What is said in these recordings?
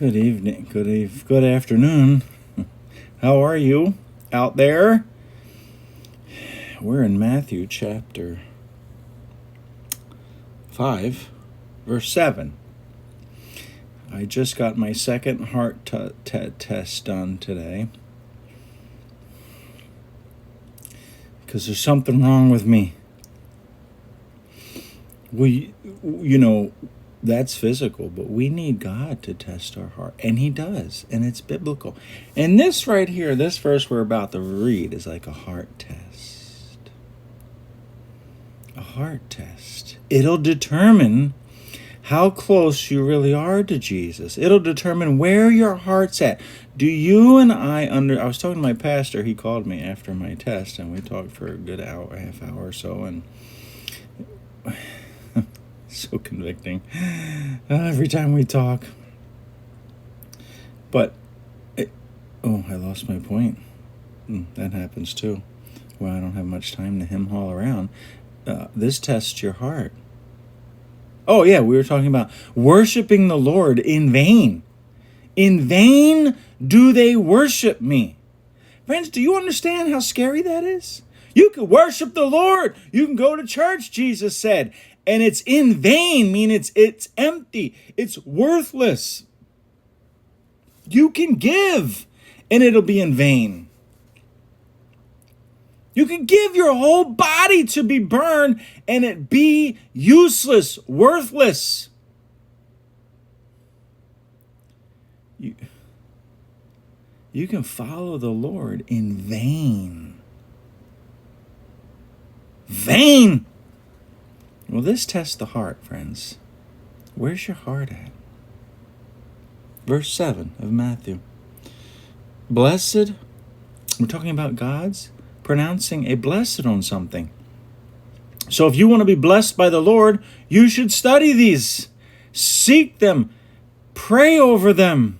Good evening, good afternoon. How are you out there? We're in Matthew chapter 5, verse 7. I just got my second heart test done today because there's something wrong with me. That's physical, but we need God to test our heart. And He does, and it's biblical. And this right here, this verse we're about to read is like a heart test. A heart test. It'll determine how close you really are to Jesus. It'll determine where your heart's at. Do you and I was talking to my pastor. He called me after my test, and we talked for a good hour, half hour or so, and so convicting every time we talk. But I lost my point. That happens too. Well, I don't have much time to hem-haul around. This tests your heart. Oh yeah, we were talking about worshiping the Lord in vain. In vain do they worship me. Friends, do you understand how scary that is? You can worship the Lord. You can go to church, Jesus said. And it's in vain, meaning it's empty. It's worthless. You can give, and it'll be in vain. You can give your whole body to be burned, and it be useless, worthless. You can follow the Lord in vain. Vain! Well, this tests the heart, friends. Where's your heart at? Verse 7 of Matthew. Blessed, we're talking about God's pronouncing a blessed on something. So if you want to be blessed by the Lord, you should study these. Seek them. Pray over them.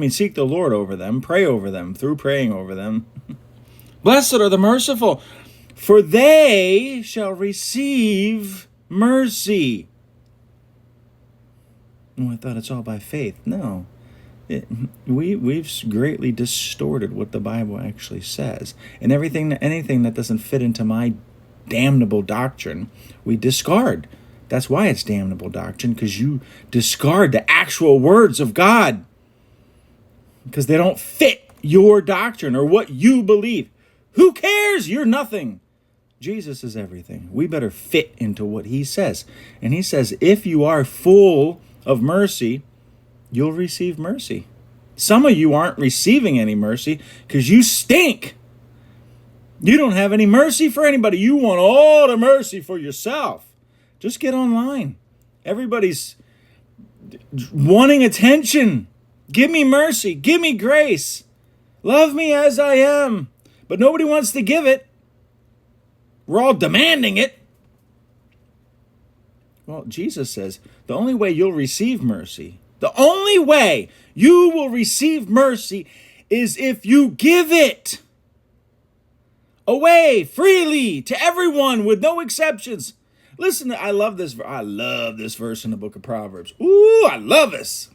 Seek the Lord over them. Pray over them through praying over them. Blessed are the merciful, for they shall receive mercy. I thought it's all by faith. No. We've greatly distorted what the Bible actually says. And anything that doesn't fit into my damnable doctrine, we discard. That's why it's damnable doctrine, because you discard the actual words of God. Because they don't fit your doctrine or what you believe. Who cares? You're nothing. Jesus is everything. We better fit into what He says. And He says, if you are full of mercy, you'll receive mercy. Some of you aren't receiving any mercy because you stink. You don't have any mercy for anybody. You want all the mercy for yourself. Just get online. Everybody's wanting attention. Give me mercy. Give me grace. Love me as I am. But nobody wants to give it. We're all demanding it. Well, Jesus says the only way you'll receive mercy, the only way you will receive mercy is if you give it away freely to everyone with no exceptions. Listen, I love this verse in the book of Proverbs. Ooh, I love this.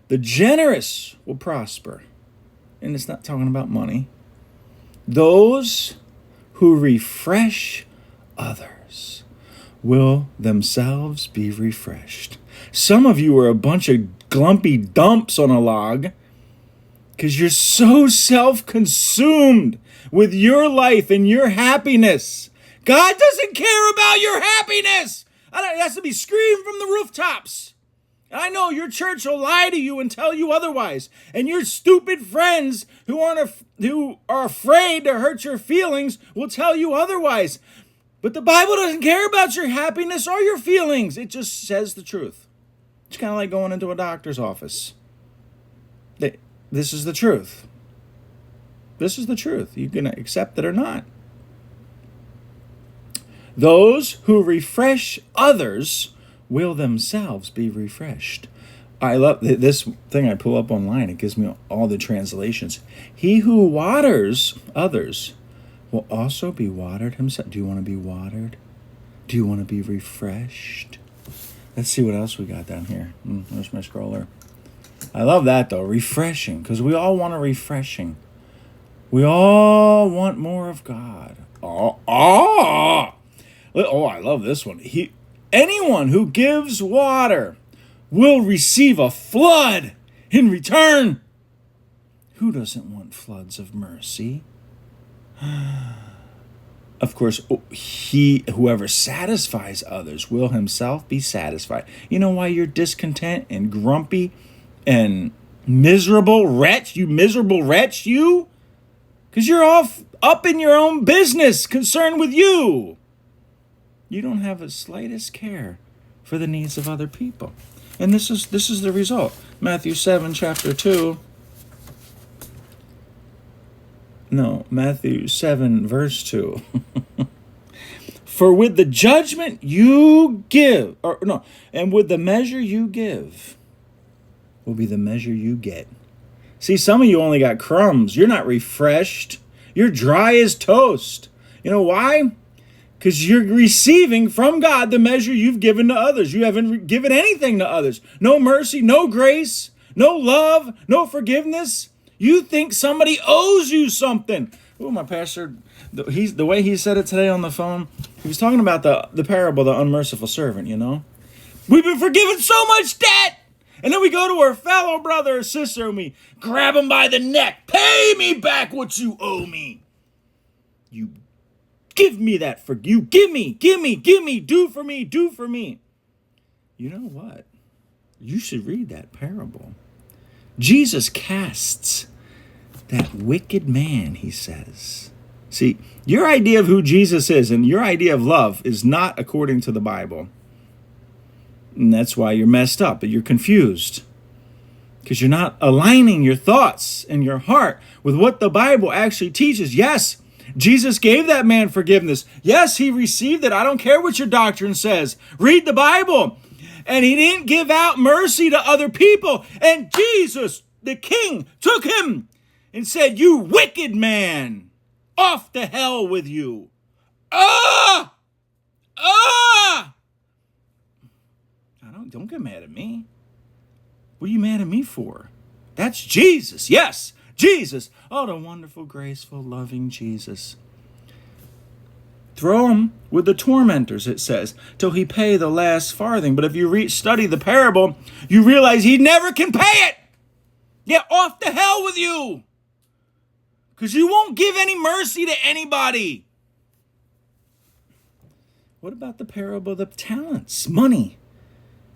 The generous will prosper. And it's not talking about money. Those who refresh others will themselves be refreshed. Some of you are a bunch of glumpy dumps on a log because you're so self-consumed with your life and your happiness. God doesn't care about your happiness. It has to be screamed from the rooftops. I know your church will lie to you and tell you otherwise. And your stupid friends who are afraid to hurt your feelings will tell you otherwise. But the Bible doesn't care about your happiness or your feelings. It just says the truth. It's kind of like going into a doctor's office. This is the truth. This is the truth. You can accept it or not. Those who refresh others will themselves be refreshed. I love this thing I pull up online. It gives me all the translations. He who waters others will also be watered himself. Do you want to be watered? Do you want to be refreshed? Let's see what else we got down here. There's my scroller. I love that though, refreshing, because we all want a refreshing. We all want more of God. Oh, I love this one. Anyone who gives water will receive a flood in return. Who doesn't want floods of mercy? Of course, whoever satisfies others will himself be satisfied. You know why you're discontent and grumpy and miserable wretch? You miserable wretch, you? Because you're off up in your own business, concerned with you. You don't have the slightest care for the needs of other people. And this is the result. Matthew 7, chapter 2. No, Matthew 7, verse 2. For with the judgment you give, and with the measure you give, will be the measure you get. See, some of you only got crumbs. You're not refreshed. You're dry as toast. You know why? Because you're receiving from God the measure you've given to others. You haven't given anything to others. No mercy, no grace, no love, no forgiveness. You think somebody owes you something. Oh, my pastor, the way he said it today on the phone, he was talking about the parable, the unmerciful servant, you know. We've been forgiven so much debt. And then we go to our fellow brother or sister and we grab them by the neck. Pay me back what you owe me. You give me that for you. Give me. Do for me. You know what? You should read that parable. Jesus casts that wicked man, he says. See, your idea of who Jesus is and your idea of love is not according to the Bible. And that's why you're messed up, you're confused. Because you're not aligning your thoughts and your heart with what the Bible actually teaches. Yes, Jesus gave that man forgiveness. Yes, he received it. I don't care what your doctrine says. Read the Bible. And he didn't give out mercy to other people. And Jesus, the King, took him and said, you wicked man, off to hell with you. Don't get mad at me. What are you mad at me for? That's Jesus. Yes, Jesus. Oh, the wonderful, graceful, loving Jesus. Throw him with the tormentors, it says, till he pay the last farthing. But if you study the parable, you realize he never can pay it. Get off to hell with you. Because you won't give any mercy to anybody. What about the parable of the talents? Money.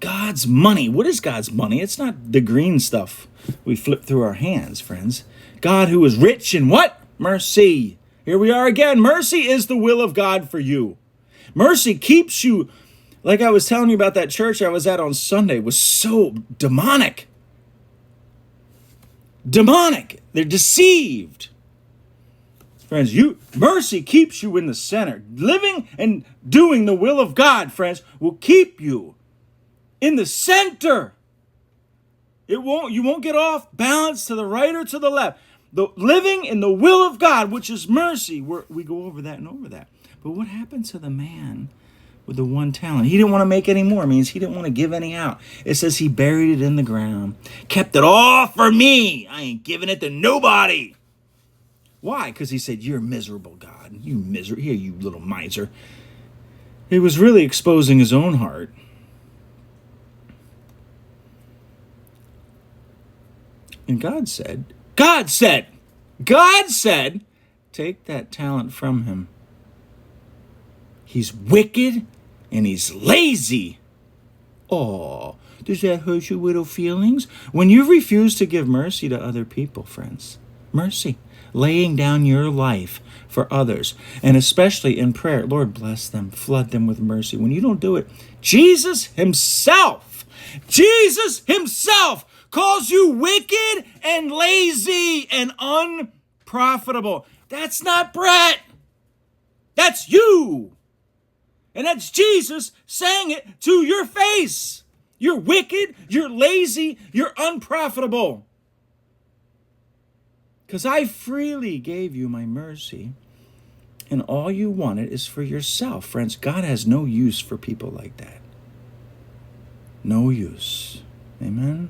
God's money. What is God's money? It's not the green stuff we flip through our hands, friends. God who is rich in what? Mercy. Here we are again. Mercy is the will of God for you. Mercy keeps you, like I was telling you about that church I was at on Sunday, was so demonic. Demonic. They're deceived. Friends, mercy keeps you in the center. Living and doing the will of God, friends, will keep you in the center. You won't get off balance to the right or to the left. The living in the will of God, which is mercy. We go over that and over that. But what happened to the man with the one talent? He didn't want to make any more. It means he didn't want to give any out. It says he buried it in the ground. Kept it all for me. I ain't giving it to nobody. Why? Because he said, you're miserable, God. You little miser. He was really exposing his own heart. And God said, take that talent from him. He's wicked and he's lazy. Oh, does that hurt your little feelings? When you refuse to give mercy to other people, friends, mercy, laying down your life for others, and especially in prayer, Lord, bless them, flood them with mercy. When you don't do it, Jesus himself calls you wicked and lazy and unprofitable. That's not Brett. That's you. And that's Jesus saying it to your face. You're wicked, you're lazy, you're unprofitable. Because I freely gave you my mercy, and all you wanted is for yourself. Friends, God has no use for people like that. No use. Amen?